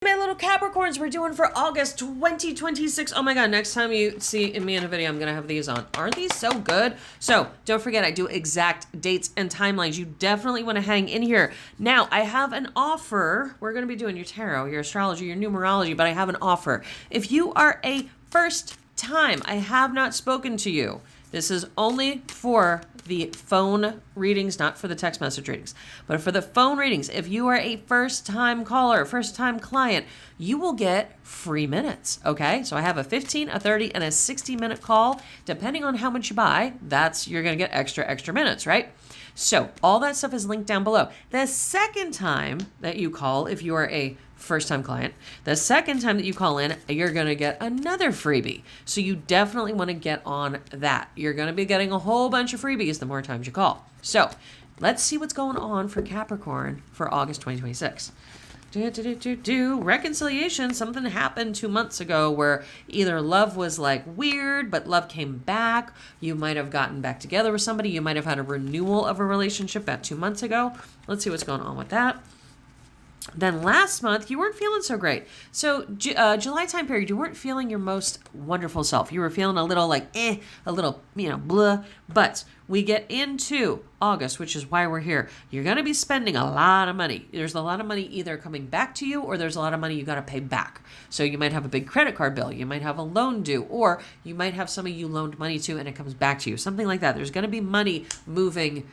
My little Capricorns, we're doing for August 2026. Oh my God, next time you see me in a video, I'm going to have these on. Aren't these so good? So don't forget, I do exact dates and timelines. You definitely want to hang in here. Now, I have an offer. We're going to be doing your tarot, your astrology, your numerology, but I have an offer. If you are a first time, I have not spoken to you. This is only for the phone readings, not for the text message readings, but for the phone readings. If you are a first-time caller, first-time client, you will get free minutes, okay? So I have a 15, a 30, and a 60-minute call. Depending on how much you buy, you're going to get extra minutes, right? So all that stuff is linked down below. The second time that you call, if you are a first-time client, the second time that you call in, you're going to get another freebie. So you definitely want to get on that. You're going to be getting a whole bunch of freebies the more times you call. So let's see what's going on for Capricorn for August 2026. Reconciliation. Something happened 2 months ago where either love was like weird, but love came back. You might have gotten back together with somebody. You might have had a renewal of a relationship about 2 months ago. Let's see what's going on with that. Then last month, you weren't feeling so great. So July time period, you weren't feeling your most wonderful self. You were feeling a little like, a little, blah. But we get into August, which is why we're here. You're going to be spending a lot of money. There's a lot of money either coming back to you or there's a lot of money you got to pay back. So you might have a big credit card bill. You might have a loan due, or you might have somebody you loaned money to and it comes back to you. Something like that. There's going to be money moving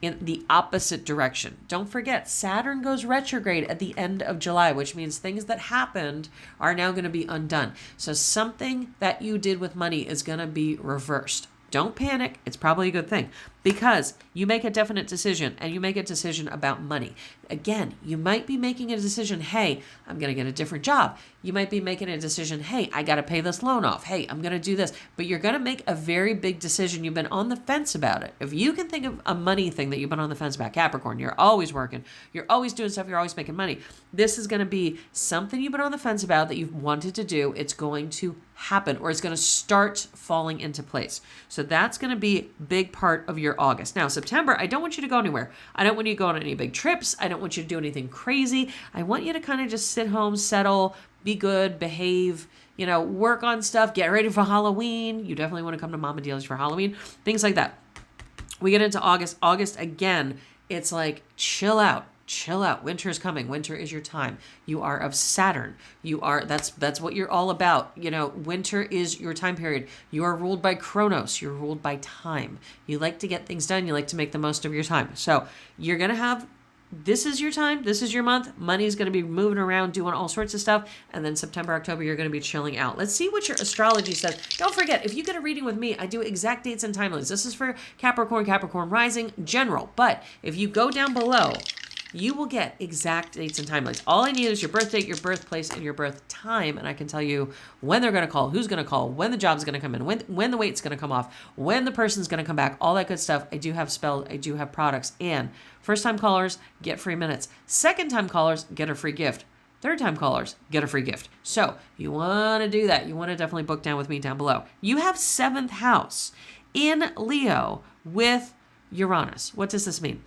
in the opposite direction. Don't forget, Saturn goes retrograde at the end of July, which means things that happened are now going to be undone. So something that you did with money is going to be reversed. Don't panic. It's probably a good thing because you make a definite decision and you make a decision about money. Again, you might be making a decision, hey, I'm going to get a different job. You might be making a decision, hey, I got to pay this loan off. Hey, I'm going to do this. But you're going to make a very big decision. You've been on the fence about it. If you can think of a money thing that you've been on the fence about, Capricorn, you're always working. You're always doing stuff. You're always making money. This is going to be something you've been on the fence about that you've wanted to do. It's going to happen, or it's going to start falling into place. So that's going to be a big part of your August. Now, September, I don't want you to go anywhere. I don't want you to go on any big trips. I don't want you to do anything crazy. I want you to kind of just sit home, settle, be good, behave, work on stuff, get ready for Halloween. You definitely want to come to Mama Delia's for Halloween, things like that. We get into August. August, again, it's like chill out. Chill out. Winter is coming. Winter is your time. You are of Saturn. That's what you're all about. Winter is your time period. You are ruled by Chronos. You're ruled by time. You like to get things done. You like to make the most of your time. So you're going to have, this is your time. This is your month. Money's going to be moving around, doing all sorts of stuff. And then September, October, you're going to be chilling out. Let's see what your astrology says. Don't forget, if you get a reading with me, I do exact dates and timelines. This is for Capricorn, Capricorn rising, general. But if you go down below, you will get exact dates and timelines. All I need is your birth date, your birthplace, and your birth time, and I can tell you when they're going to call, who's going to call, when the job's going to come in, when the weight's going to come off, when the person's going to come back, all that good stuff. I do have spells, I do have products, and first-time callers get free minutes. Second-time callers get a free gift. Third-time callers get a free gift. So you want to do that. You want to definitely book down with me down below. You have 7th house in Leo with Uranus. What does this mean?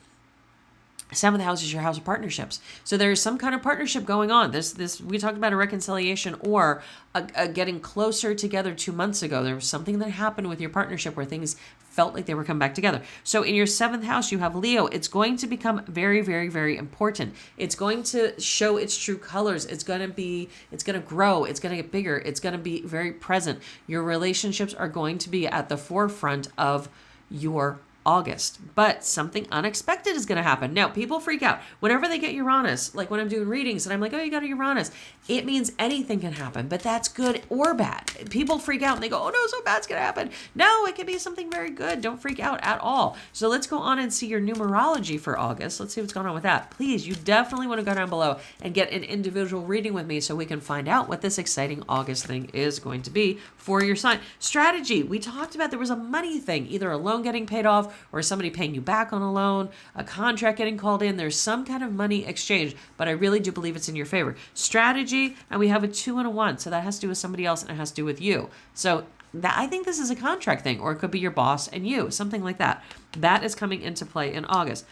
7th house is your house of partnerships. So there's some kind of partnership going on. This we talked about a reconciliation or a getting closer together 2 months ago. There was something that happened with your partnership where things felt like they were coming back together. So in your 7th house, you have Leo. It's going to become very, very, very important. It's going to show its true colors. It's going to grow. It's going to get bigger. It's going to be very present. Your relationships are going to be at the forefront of your August, but something unexpected is going to happen. Now, people freak out whenever they get Uranus, like when I'm doing readings and I'm like, oh, you got a Uranus. It means anything can happen, but that's good or bad. People freak out and they go, oh no, so bad's going to happen. No, it can be something very good. Don't freak out at all. So let's go on and see your numerology for August. Let's see what's going on with that. Please, you definitely want to go down below and get an individual reading with me so we can find out what this exciting August thing is going to be for your sign. Strategy. We talked about there was a money thing, either a loan getting paid off or somebody paying you back on a loan, a contract getting called in. There's some kind of money exchange, but I really do believe it's in your favor. Strategy, and we have a 2 and a 1, so that has to do with somebody else and it has to do with you. So I think this is a contract thing, or it could be your boss and you, something like that. That is coming into play in August.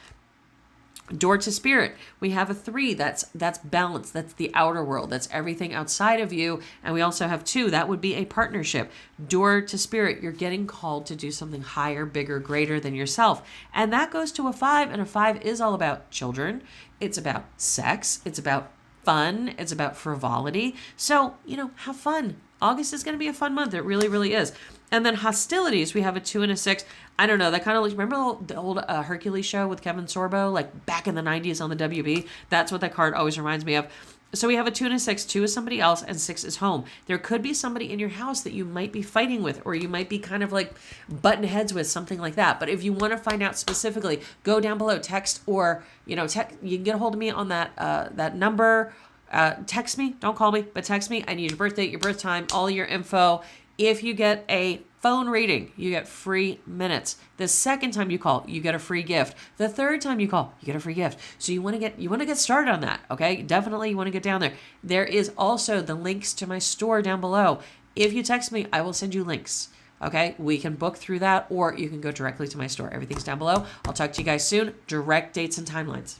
Door to spirit, we have a 3. That's balance. That's the outer world. That's everything outside of you. And we also have 2. That would be a partnership. Door to spirit, you're getting called to do something higher, bigger, greater than yourself. And that goes to a 5. And a 5 is all about children. It's about sex. It's about fun. It's about frivolity. So, have fun. August is going to be a fun month. It really, really is. And then hostilities, we have a 2 and a 6. I don't know. That kind of remember the old Hercules show with Kevin Sorbo, like back in the 90s on the WB? That's what that card always reminds me of. So we have a 2 and a 6. 2 is somebody else and 6 is home. There could be somebody in your house that you might be fighting with, or you might be kind of like button heads with, something like that. But if you want to find out specifically, go down below, text, or, you can get a hold of me on that number. Text me, don't call me, but text me. I need your birth date, your birth time, all your info. If you get a phone reading, you get free minutes. The second time you call, you get a free gift. The third time you call, you get a free gift. So you want to get started on that, okay? Definitely you want to get down there. There is also the links to my store down below. If you text me, I will send you links. Okay, we can book through that, or you can go directly to my store. Everything's down below. I'll talk to you guys soon. Direct dates and timelines.